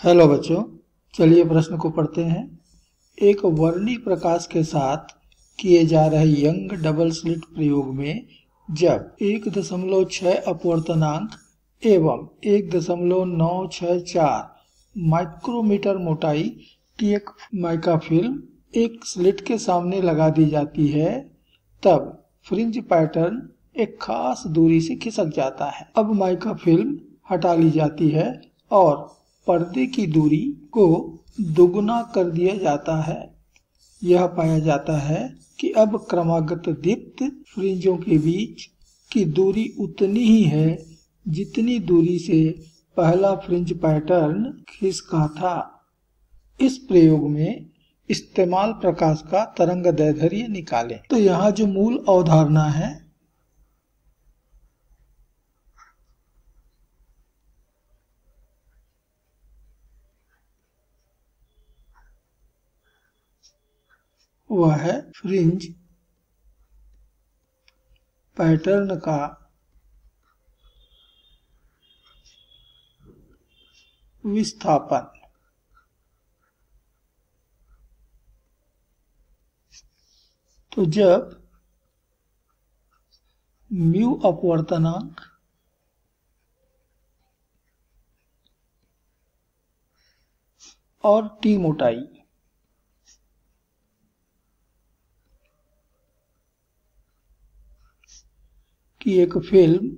Hello बच्चों, चलिए प्रश्न को पढ़ते हैं। एक वर्णी प्रकाश के साथ किए जा रहे यंग डबल स्लिट प्रयोग में जब 1.6 अपवर्तनांक एवं 1.964 माइक्रोमीटर मोटाई की एक माइका फिल्म एक स्लिट के सामने लगा दी जाती है, तब फ्रिंज पैटर्न एक खास दूरी से खिसक जाता है। अब माइका फिल्म हटा ली जाती है और पर्दे की दूरी को दोगुना कर दिया जाता है। यह पाया जाता है कि अब क्रमागत दीप्त फ्रिंजों के बीच की दूरी उतनी ही है जितनी दूरी से पहला फ्रिंज पैटर्न खिसका था। इस प्रयोग में इस्तेमाल प्रकाश का तरंगदैर्ध्य निकालें। तो यहाँ जो मूल अवधारणा है वह है फ्रिंज पैटर्न का विस्थापन। तो जब म्यू अपवर्तनांक और टी मोटाई की एक फिल्म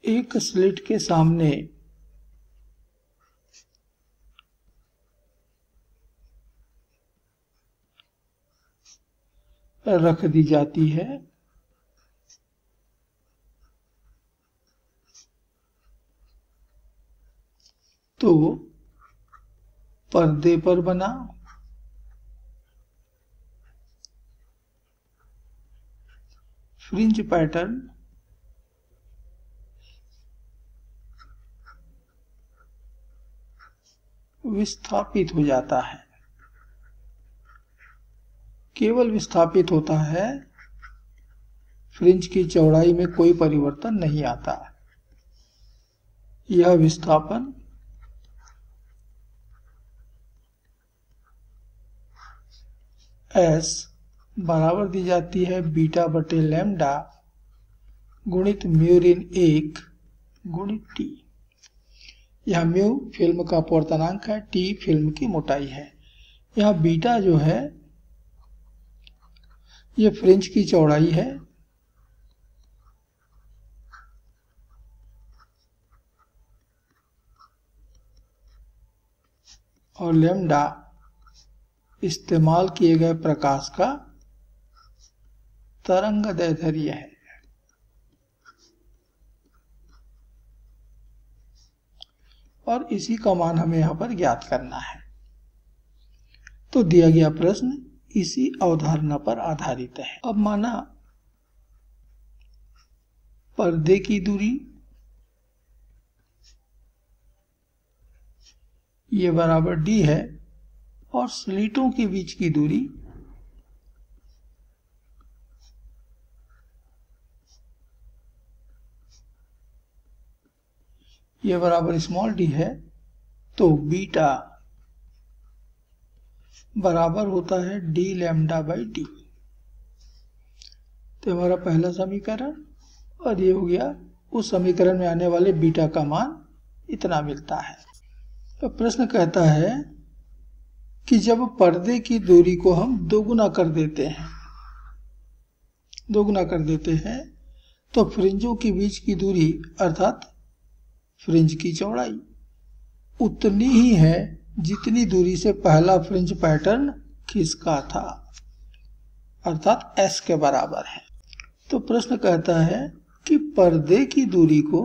एक स्लिट के सामने रख दी जाती है, तो पर्दे पर बना फ्रिंज पैटर्न विस्थापित हो जाता है। केवल विस्थापित होता है, फ्रिंज की चौड़ाई में कोई परिवर्तन नहीं आता। यह विस्थापन S बराबर दी जाती है बीटा बटे लैम्डा गुणित म्यू ऋण 1 गुणित टी। यह म्यू फिल्म का अपवर्तनांक है, टी फिल्म की मोटाई है। यह बीटा जो है ये फ्रिंज की चौड़ाई है और लैम्डा इस्तेमाल किए गए प्रकाश का तरंगदैर्ध्य है। और इसी का मान हमें यहाँ पर ज्ञात करना है। तो दिया गया प्रश्न इसी अवधारणा पर आधारित है। अब माना पर्दे की दूरी ये बराबर d है और स्लिटों के बीच की दूरी ये बराबर स्मॉल d है, तो बीटा बराबर होता है d लैम्डा बाई टी। तो हमारा पहला समीकरण, और ये हो गया उस समीकरण में आने वाले बीटा का मान इतना मिलता है। तो प्रश्न कहता है कि जब पर्दे की दूरी को हम दोगुना कर देते हैं तो फ्रिंजों के बीच की दूरी अर्थात फ्रिंज की चौड़ाई उतनी ही है जितनी दूरी से पहला फ्रिंज पैटर्न खिसका था, अर्थात S के बराबर है। तो प्रश्न कहता है कि पर्दे की दूरी को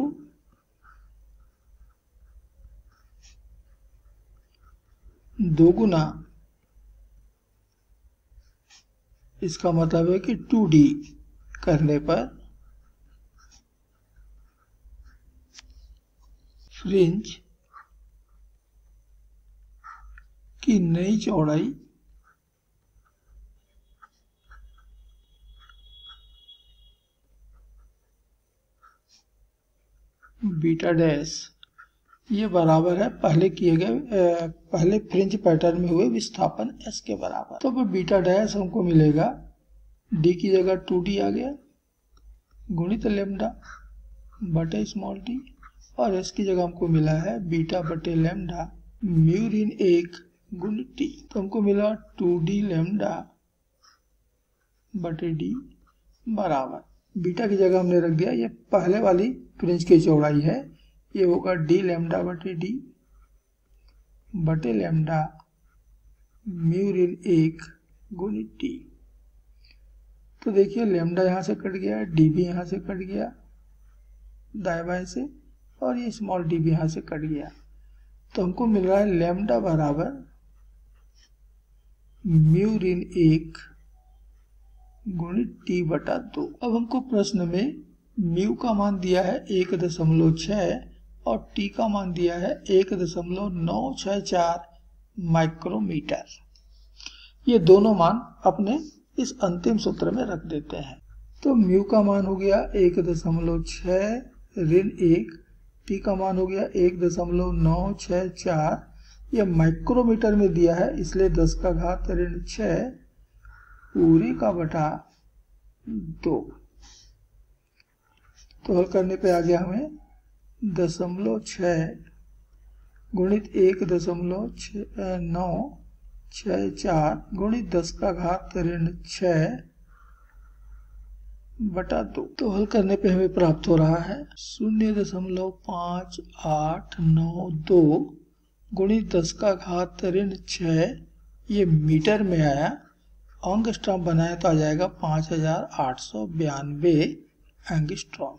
दोगुना, इसका मतलब है कि 2D करने पर फ्रिंज की नई चौड़ाई बीटा डैश ये बराबर है पहले किए गए पहले फ्रिंज पैटर्न में हुए विस्थापन s के बराबर। तो बीटा डैश हमको मिलेगा d की जगह 2d आ गया गुणित लैम्डा बटे स्मॉल d, और s की जगह हमको मिला है बीटा बटे लैम्डा म्यू ऋण 1 गुणित t। तो हमको मिला 2d लैम्डा बटे d बराबर बीटा की जगह हमने रख दिया, ये पहले वाली फ्रिंज की चौड़ाई है, ये होगा d लैम्डा बटे d बटे लैम्डा म्यू ऋण 1 गुणित t। तो देखिए लैम्डा यहाँ से कट गया, d भी यहाँ से कट गया दाएं बाएं से, और ये स्मॉल d भी यहाँ से कट गया। तो हमको मिल रहा है लैम्डा बराबर म्यू ऋण 1 गुणित t बटा 2। अब हमको प्रश्न में म्यू का मान दिया है 1.6 और t का मान दिया है 1.964 माइक्रोमीटर। ये दोनों मान अपने इस अंतिम सूत्र में रख देते हैं। तो म्यू का मान हो गया 1.6 ऋण 1, t का मान हो गया 1.964, यह माइक्रोमीटर में दिया है इसलिए 10 का घात ऋण 6 पूरे का बटा 2। तो हल करने पे आ गया हमें 0.6 गुणित 1.964 गुणित 10 का घात ऋण 6 बटा 2। तो हल करने पे हमें प्राप्त हो रहा है 0.5892 गुणित 10 का घात ऋण 6, ये मीटर में आया, एंगस्ट्रॉम बनाया तो आ जाएगा 5892 एंगस्ट्रॉम।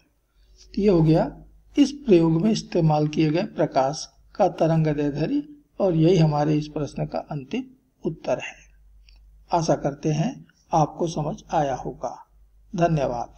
तो ये हो गया इस प्रयोग में इस्तेमाल किए गए प्रकाश का तरंगदैर्ध्य, और यही हमारे इस प्रश्न का अंतिम उत्तर है। आशा करते हैं आपको समझ आया होगा। धन्यवाद।